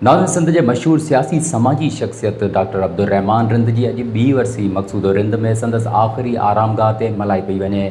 नाज़रीन, सिंध के मशहूर सियासी समाजी शख्सियत डॉक्टर अब्दुल रहमान रिंद की अॼु ॿी वरसी मक़सूदो रिंद में संदसि आख़िरी आरामगाह ते मल्हाई पई वञे।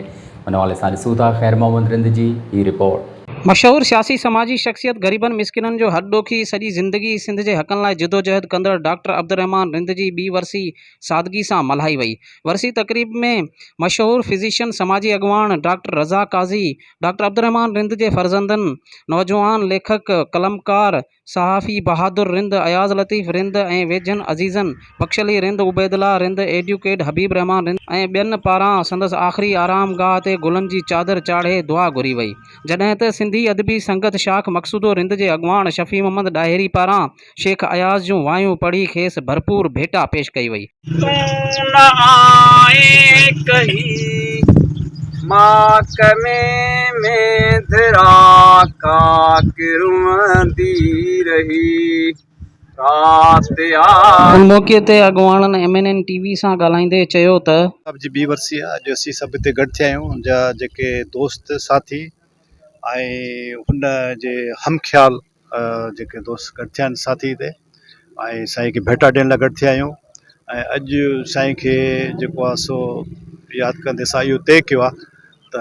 उन हवाले सां ॾिसूं था ख़ैर मोहम्मद रिंद जी ही रिपोर्ट। मशहूर सियासी समाजी शख्सियत गरीबन मिस्किनन जो हॾ ॾोखी सॼी ज़िंदगी सिंध जे हक़नि लाइ जिदोजहद कंदड़ डॉक्टर अब्दुल रहमान रिंद जी ॿी वरसी सादगी सां मल्हाई वई। वरसी तक़रीब में मशहूर फिज़िशियन समाजी अॻवान डॉक्टर रज़ा काज़ी, डॉक्टर अब्दुल रहमान रिंद जे फर्ज़ंदन, नौजवान लेखक कलमकार सहाफ़ी बहादुर रिंद, अयाज़ लतीफ़ रिंद ऐं वेझनि अज़ीज़न बख्शली रिंद, उबैदुल्ला रिंद, एडवोकेट हबीब रहमान रिंद ऐं ॿियनि पारां संदसि आख़िरी आरामगाह ते गुलनि जी चादर चाढ़े दुआ घुरी वई। जॾहिं त सिंधी अदबी संगत शाख मक़सूदो रिंद जे अॻवान शफ़ी मोहम्मद डाहिरी पारां शेख अयाज़ जूं वायूं पढ़ी खेसि भरपूर भेटा पेश कई वई। मौक़े ते अॻवाननि MNN TV सां ॻाल्हाईंदे चयो त अब जी ॿी वरसी आहे। अॼु असीं सभु हिते गॾु थिया आहियूं, मुंहिंजा जेके दोस्त साथी ऐं हुन जे हम ख़्याल जेके दोस्त गॾु थिया आहिनि साथी हिते, ऐं साईं खे भेटा ॾियण लाइ गॾु थिया आहियूं। ऐं अॼु साईं खे जेको आहे सो यादि कंदे असां इहो तय कयो आहे त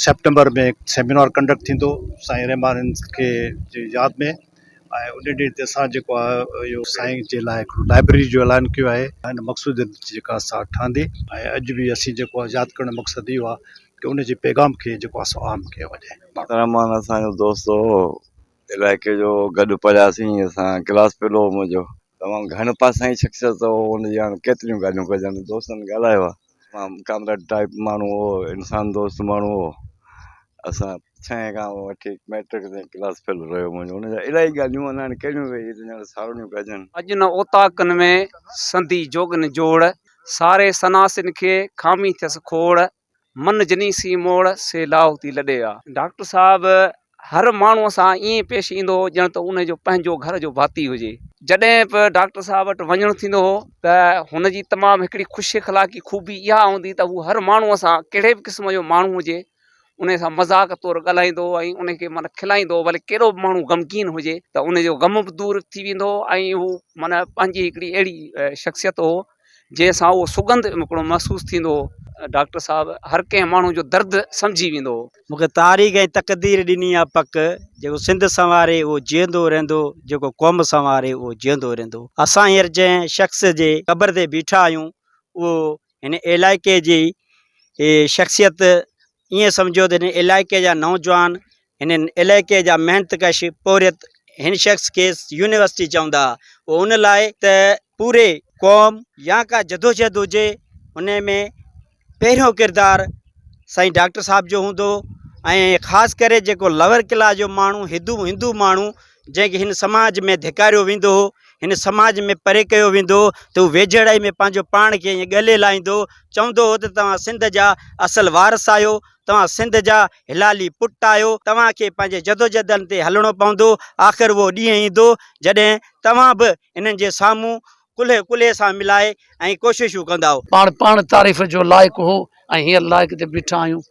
सेप्टेंबर में सेमिनार कंडक्ट थींदो साईं रहमान खे जी यादि में। ऐं उन ॾींहं ते असां जेको आहे इहो साईं जे लाइ हिकिड़ो लाइब्रेरी जो ऐलान कयो आहे, हिन मक़सूद जेका असां ठहंदी। ऐं अॼु बि असीं जेको आहे यादि करण जो मक़सदु इहो आहे कि उन जे पैगाम खे जेको आहे सो आम कयो वञे। रहमान असांजो दोस्त हो, इलाइक़े जो गॾु पढ़ियासीं असां, क्लास फेलो हो मुंहिंजो। तमामु घण पासाई शख़्सियत हो, हुनजी हाणे केतिरियूं ॻाल्हियूं कजनि, दोस्तनि ॻाल्हायो आहे। तमामु कामरेड टाइप माण्हू हो, इंसान दोस्त माण्हू हो। असां 6 खां वठी मैट्रिक ताईं क्लास फेल रहियो मुंहिंजो। हुनजा इलाही ॻाल्हियूं आहिनि, हाणे कहिड़ियूं वेही सावड़ियूं कजनि। अॼु न ओताकनि में संधी जोगन जोड़, सारे सनासिन खे खामी थियसि खोड़, मन जनी सी मोड़ से लाव थी लॾे आ। डॉक्टर साहब हर माण्हूअ सां ईअं पेश ईंदो हो ॼण त उनजो पंहिंजो घर जो भाती हुजे। जॾहिं बि डॉक्टर साहब वटि वञणु थींदो हो त हुनजी तमामु हिकिड़ी ख़ुशि इख़लाक़ी खूबी इहा हूंदी त हू हर माण्हूअ सां, कहिड़े बि क़िस्म जो माण्हू हुजे, उन सां मज़ाक तौरु ॻाल्हाईंदो ऐं उनखे माना खिलाईंदो। भले कहिड़ो बि माण्हू गमगीन हुजे त उनजो गम बि दूरि थी वेंदो ऐं हू माना पंहिंजी हिकिड़ी अहिड़ी शख़्सियत हो जंहिंसां उहो सुगंध हिकिड़ो महसूसु थींदो हो। डॉक्टर साहब हर कंहिं माण्हू जो दर्द सम्झी वेंदो हो। मूंखे तारीख़ ऐं तक़दीर ॾिनी आहे पक, जेको सिंध संवारे उहो जीअंदो रहंदो, जेको क़ौम संवारे उहो जीअंदो रहंदो। असां हींअर जंहिं शख़्स जे क़बर ते बीठा आहियूं उहो हिन इलाइक़े जी शख़्सियत, ईअं सम्झो त हिन इलाइक़े जा नौजवान, हिन इलाइक़े जा महिनतकश पोरियत हिन शख़्स खे यूनिवर्सिटी चवंदा। उहो उन लाइ त पूरे क़ौम या का जदोजहद हुजे, उन में पहिरियों किरदारु साईं डॉक्टर साहब जो हूंदो। ऐं ख़ासि करे जेको लवर क़िला जो माण्हू, हिंदू माण्हू, जंहिंखे हिन समाज में धिकारियो वेंदो हो, हिन समाज में परे कयो वेंदो, त उहो वेझड़ाई में पंहिंजो पाण खे ईअं ॻले लाहींदो, चवंदो हो त तव्हां सिंध जा असल वारस आहियो, तव्हां सिंध जा हिलाली पुट आहियो, तव्हांखे पंहिंजे जदोजहदनि ते हलणो पवंदो। आख़िर उहो ॾींहुं ईंदो जॾहिं तव्हां बि इन्हनि जे साम्हूं कुल्हे सां मिलाए ऐं कोशिशूं कंदा। पाण तारीफ़ जो लाइक़ु हो ऐं हींअर लाइक़ ते बीठा आहियूं।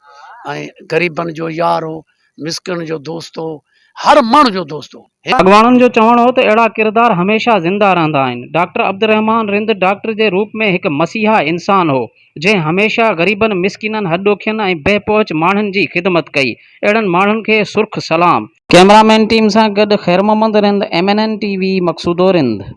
ऐं ग़रीबनि जो यार हो, मिसकिन जो दोस्त हो, हर माण्हू जो दोस्त हो। अॻवाननि जो चवणु हो त अहिड़ा किरदार हमेशह ज़िंदा रहंदा आहिनि। डॉक्टर अब्दुल रहमान रिंद डॉक्टर जे रूप में हिकु मसीहा इंसान हो जंहिं हमेशह ग़रीबनि मिसकिननि हॾोखियुनि ऐं बेपहुच माण्हुनि जी ख़िदमत कई। अहिड़नि माण्हुनि खे सुर्ख़ सलाम। कैमरामैन टीम सां गॾु ख़ैर मोहम्मद रिंद, MNN TV, मक़सूदो रिंद।